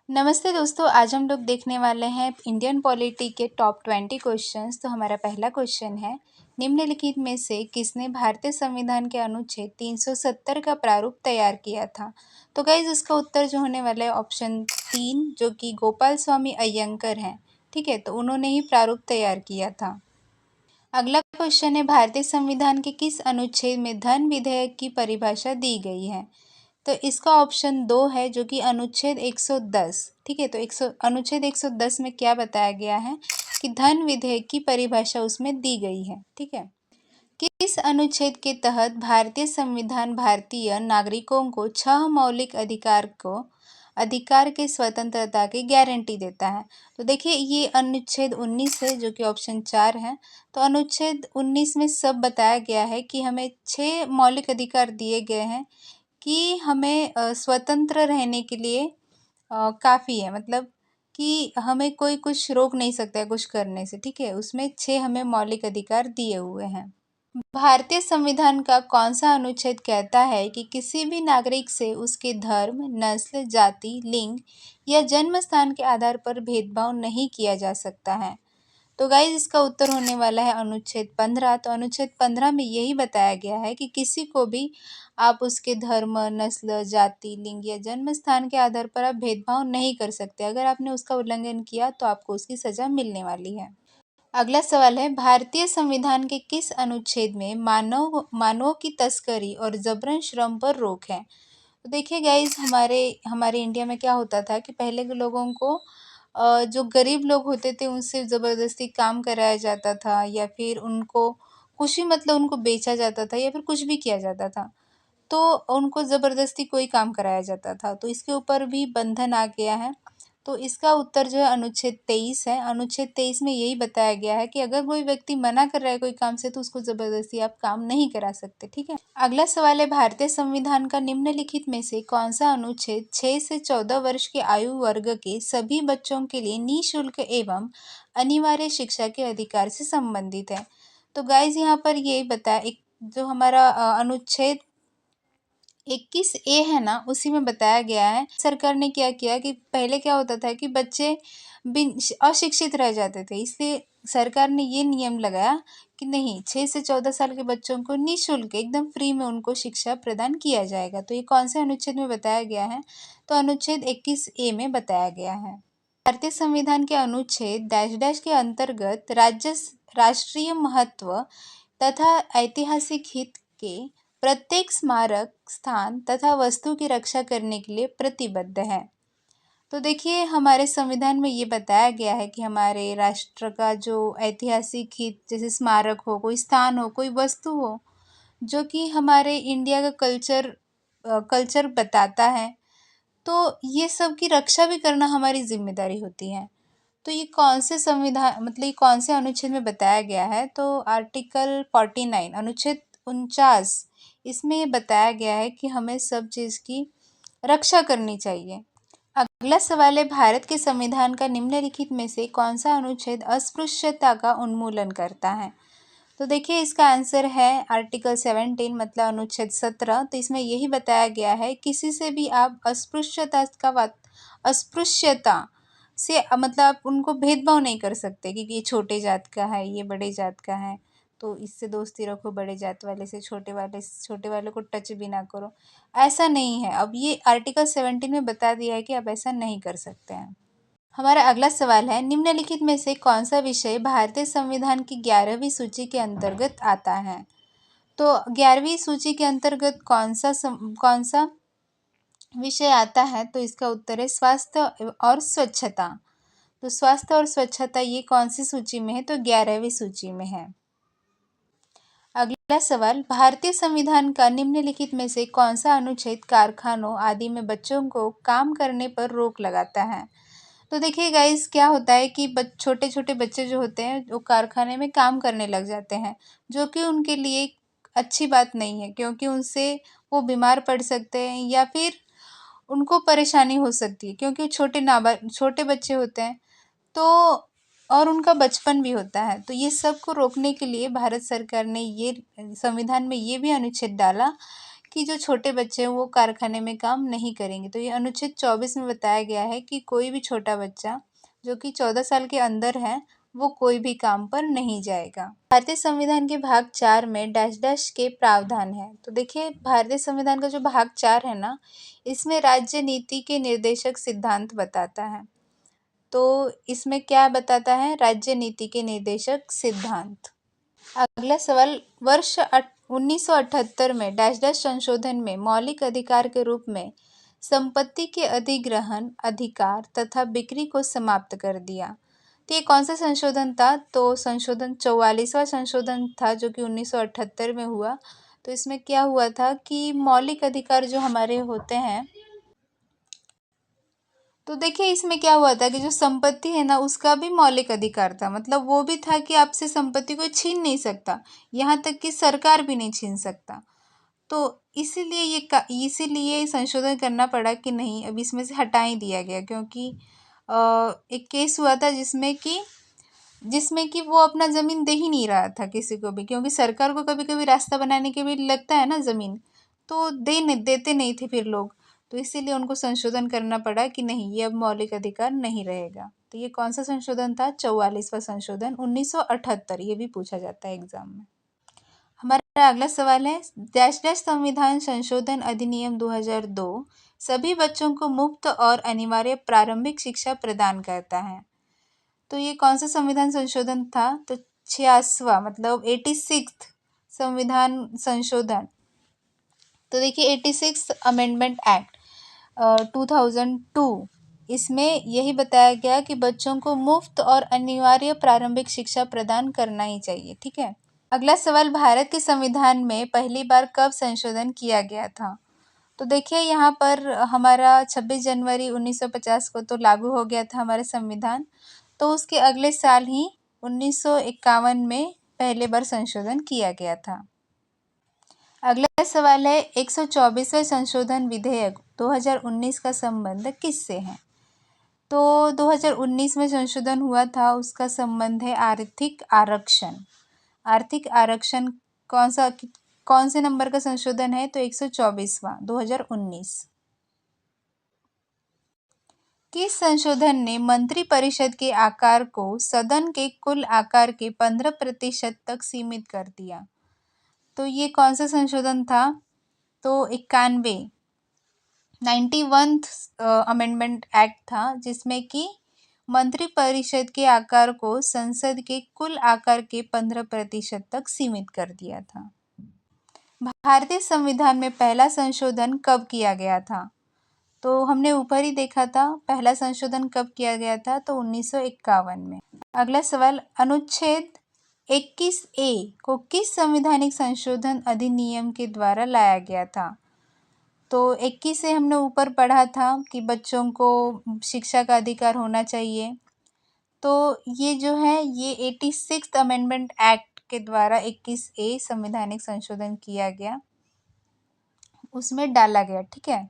नमस्ते दोस्तों, आज हम लोग देखने वाले हैं इंडियन पॉलिटी के टॉप 20 क्वेश्चंस। तो हमारा पहला क्वेश्चन है, निम्नलिखित में से किसने भारतीय संविधान के अनुच्छेद 370 का प्रारूप तैयार किया था। तो गाइज इसका उत्तर जो होने वाला है ऑप्शन 3, जो कि गोपाल स्वामी अयंगर हैं। ठीक है, तो उन्होंने ही प्रारूप तैयार किया था। अगला क्वेश्चन है, भारतीय संविधान के किस अनुच्छेद में धन विधेयक की परिभाषा दी गई है। तो इसका ऑप्शन 2 है, जो कि अनुच्छेद 110। ठीक है, तो अनुच्छेद 110 में क्या बताया गया है कि धन विधेयक की परिभाषा उसमें दी गई है। ठीक है, किस अनुच्छेद के तहत भारतीय संविधान भारतीय नागरिकों को 6 मौलिक अधिकार के स्वतंत्रता की गारंटी देता है। तो देखिए ये अनुच्छेद 19 है, जो कि ऑप्शन 4 है। तो अनुच्छेद 19 में सब बताया गया है कि हमें 6 मौलिक अधिकार दिए गए हैं कि हमें स्वतंत्र रहने के लिए काफ़ी है, मतलब कि हमें कोई कुछ रोक नहीं सकता है कुछ करने से। ठीक है, उसमें 6 हमें मौलिक अधिकार दिए हुए हैं। भारतीय संविधान का कौन सा अनुच्छेद कहता है कि किसी भी नागरिक से उसके धर्म, नस्ल, जाति, लिंग या जन्म स्थान के आधार पर भेदभाव नहीं किया जा सकता है। तो गाइज इसका उत्तर होने वाला है अनुच्छेद 15। तो अनुच्छेद 15 में यही बताया गया है कि किसी को भी आप उसके धर्म, नस्ल, जाति, लिंग या जन्म स्थान के आधार पर आप भेदभाव नहीं कर सकते। अगर आपने उसका उल्लंघन किया तो आपको उसकी सजा मिलने वाली है। अगला सवाल है, भारतीय संविधान के किस अनुच्छेद में मानवों की तस्करी और जबरन श्रम पर रोक है। तो देखिए गाइज, हमारे हमारे इंडिया में क्या होता था कि पहले के लोगों को जो गरीब लोग होते थे उनसे ज़बरदस्ती काम कराया जाता था, या फिर उनको खुशी मतलब उनको बेचा जाता था, या फिर कुछ भी किया जाता था। तो उनको ज़बरदस्ती कोई काम कराया जाता था, तो इसके ऊपर भी बंधन आ गया है। तो इसका उत्तर जो है अनुच्छेद 23 है। अनुच्छेद 23 में यही बताया गया है कि अगर कोई व्यक्ति मना कर रहा है कोई काम से, तो उसको ज़बरदस्ती आप काम नहीं करा सकते। ठीक है, अगला सवाल है, भारतीय संविधान का निम्नलिखित में से कौन सा अनुच्छेद 6 से 14 वर्ष के आयु वर्ग के सभी बच्चों के लिए निःशुल्क एवं अनिवार्य शिक्षा के अधिकार से संबंधित है। तो गाइज यहाँ पर ये बता एक जो हमारा अनुच्छेद 21A है ना, उसी में बताया गया है। सरकार ने क्या किया कि पहले क्या होता था कि बच्चे अशिक्षित रह जाते थे, इसलिए सरकार ने ये नियम लगाया कि नहीं, 6 से 14 साल के बच्चों को निःशुल्क एकदम फ्री में उनको शिक्षा प्रदान किया जाएगा। तो ये कौन से अनुच्छेद में बताया गया है। तो अनुच्छेद 21A में बताया गया है। भारतीय संविधान के अनुच्छेद डैश डैश के अंतर्गत राष्ट्रीय महत्व तथा ऐतिहासिक हित के प्रत्येक स्मारक स्थान तथा वस्तु की रक्षा करने के लिए प्रतिबद्ध है। तो देखिए हमारे संविधान में ये बताया गया है कि हमारे राष्ट्र का जो ऐतिहासिक हित, जैसे स्मारक हो, कोई स्थान हो, कोई वस्तु हो, जो कि हमारे इंडिया का कल्चर बताता है, तो ये सब की रक्षा भी करना हमारी जिम्मेदारी होती है। तो ये कौन से संविधान मतलब ये कौन से अनुच्छेद में बताया गया है। तो आर्टिकल 49 अनुच्छेद 49, इसमें ये बताया गया है कि हमें सब चीज़ की रक्षा करनी चाहिए। अगला सवाल है, भारत के संविधान का निम्नलिखित में से कौन सा अनुच्छेद अस्पृश्यता का उन्मूलन करता है। तो देखिए इसका आंसर है आर्टिकल 17 मतलब अनुच्छेद 17। तो इसमें यही बताया गया है, किसी से भी आप अस्पृश्यता से मतलब आप उनको भेदभाव नहीं कर सकते कि ये छोटे जात का है, ये बड़े जात का है, तो इससे दोस्ती रखो, बड़े जात वाले से छोटे वाले को टच भी ना करो। ऐसा नहीं है, अब ये आर्टिकल 17 में बता दिया है कि आप ऐसा नहीं कर सकते हैं। हमारा अगला सवाल है, निम्नलिखित में से कौन सा विषय भारतीय संविधान की 11वीं सूची के अंतर्गत आता है। तो 11वीं सूची के अंतर्गत कौन सा विषय आता है। तो इसका उत्तर है स्वास्थ्य और स्वच्छता। तो स्वास्थ्य और स्वच्छता ये कौन सी सूची में है। तो 11वीं सूची में है। अगला सवाल, भारतीय संविधान का निम्नलिखित में से कौन सा अनुच्छेद कारखानों आदि में बच्चों को काम करने पर रोक लगाता है। तो देखिए गाइस, क्या होता है कि छोटे छोटे बच्चे जो होते हैं वो कारखाने में काम करने लग जाते हैं, जो कि उनके लिए अच्छी बात नहीं है, क्योंकि उनसे वो बीमार पड़ सकते हैं या फिर उनको परेशानी हो सकती है, क्योंकि छोटे बच्चे होते हैं, तो और उनका बचपन भी होता है। तो ये सब को रोकने के लिए भारत सरकार ने ये संविधान में ये भी अनुच्छेद डाला कि जो छोटे बच्चे हैं वो कारखाने में काम नहीं करेंगे। तो ये अनुच्छेद 24 में बताया गया है कि कोई भी छोटा बच्चा जो कि 14 साल के अंदर है वो कोई भी काम पर नहीं जाएगा। भारतीय संविधान के भाग 4 में डैश डैश के प्रावधान है। तो देखिए भारतीय संविधान का जो भाग 4 है ना, इसमें राज्य नीति के निर्देशक सिद्धांत बताता है। तो इसमें क्या बताता है? राज्य नीति के निर्देशक सिद्धांत। अगला सवाल, वर्ष 1978 में डैश डैश संशोधन में मौलिक अधिकार के रूप में संपत्ति के अधिग्रहण, अधिकार तथा बिक्री को समाप्त कर दिया। तो ये कौन सा संशोधन था? तो संशोधन 44वां संशोधन था जो कि 1978 में हुआ। तो इसमें क्या हुआ था कि मौलिक अधिकार जो हमारे होते हैं, तो देखिए इसमें क्या हुआ था कि जो संपत्ति है ना उसका भी मौलिक अधिकार था। मतलब वो भी था कि आपसे संपत्ति को छीन नहीं सकता, यहाँ तक कि सरकार भी नहीं छीन सकता। तो इसीलिए संशोधन करना पड़ा कि नहीं, अब इसमें से हटा ही दिया गया, क्योंकि एक केस हुआ था जिसमें कि वो अपना ज़मीन दे ही नहीं रहा था किसी को भी, क्योंकि सरकार को कभी कभी रास्ता बनाने के भी लगता है ना ज़मीन, तो देते नहीं थे फिर लोग। तो इसीलिए उनको संशोधन करना पड़ा कि नहीं, ये अब मौलिक अधिकार नहीं रहेगा। तो ये कौन सा संशोधन था? 44वां संशोधन 1978। ये भी पूछा जाता है एग्जाम में। हमारा अगला सवाल है, डैश डैश संविधान संशोधन अधिनियम 2002 सभी बच्चों को मुफ्त और अनिवार्य प्रारंभिक शिक्षा प्रदान करता है। तो ये कौन सा संविधान संशोधन था? तो 86वां, मतलब 86th संविधान संशोधन। तो देखिए 86 अमेंडमेंट एक्ट 2002, इसमें यही बताया गया कि बच्चों को मुफ्त और अनिवार्य प्रारंभिक शिक्षा प्रदान करना ही चाहिए। ठीक है। अगला सवाल, भारत के संविधान में पहली बार कब संशोधन किया गया था? तो देखिए यहाँ पर हमारा 26 जनवरी 1950 को तो लागू हो गया था हमारा संविधान। तो उसके अगले साल ही 1951 में पहले बार संशोधन किया गया था। अगला सवाल है, 124वें संशोधन विधेयक 2019 का संबंध किससे है? तो 2019 में संशोधन हुआ था, उसका संबंध है आर्थिक आरक्षण। आर्थिक आरक्षण कौन से नंबर का संशोधन है? तो 124वां 2019। किस संशोधन ने मंत्रिपरिषद के आकार को सदन के कुल आकार के 15% तक सीमित कर दिया? तो ये कौन सा संशोधन था? तो 91 अमेंडमेंट एक्ट था, जिसमें कि मंत्रिपरिषद के आकार को संसद के कुल आकार के 15% तक सीमित कर दिया था। भारतीय संविधान में पहला संशोधन कब किया गया था? तो हमने ऊपर ही देखा था, पहला संशोधन कब किया गया था? तो 1951 में। अगला सवाल, अनुच्छेद 21A को किस संवैधानिक संशोधन अधिनियम के द्वारा लाया गया था? तो 21 से हमने ऊपर पढ़ा था कि बच्चों को शिक्षा का अधिकार होना चाहिए। तो ये जो है ये 86th अमेंडमेंट एक्ट के द्वारा 21A संवैधानिक संशोधन किया गया, उसमें डाला गया। ठीक है।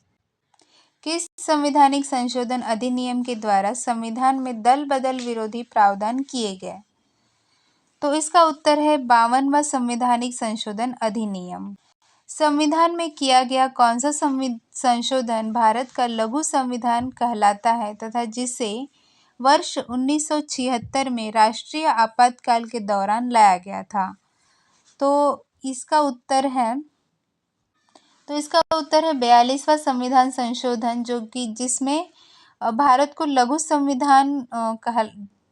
किस संवैधानिक संशोधन अधिनियम के द्वारा संविधान में दल बदल विरोधी प्रावधान किए गए? तो इसका उत्तर है 52वां संवैधानिक संशोधन अधिनियम। संविधान में किया गया कौन सा संशोधन भारत का लघु संविधान कहलाता है तथा जिसे वर्ष 1976 में राष्ट्रीय आपातकाल के दौरान लाया गया था? तो इसका उत्तर है 42वां संविधान संशोधन, जिसमें भारत को लघु संविधान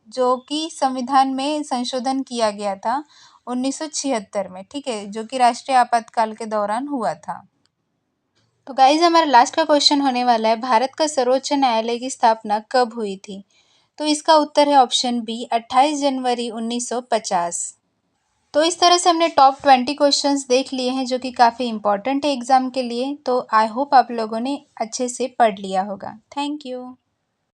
जो कि संविधान में संशोधन किया गया था 1976 में। ठीक है, जो कि राष्ट्रीय आपातकाल के दौरान हुआ था। तो गाइज हमारा लास्ट का क्वेश्चन होने वाला है, भारत का सर्वोच्च न्यायालय की स्थापना कब हुई थी? तो इसका उत्तर है ऑप्शन बी, 28 जनवरी 1950। तो इस तरह से हमने टॉप 20 क्वेश्चंस देख लिए हैं जो कि काफ़ी इंपॉर्टेंट है एग्जाम के लिए। तो आई होप आप लोगों ने अच्छे से पढ़ लिया होगा। Thank you.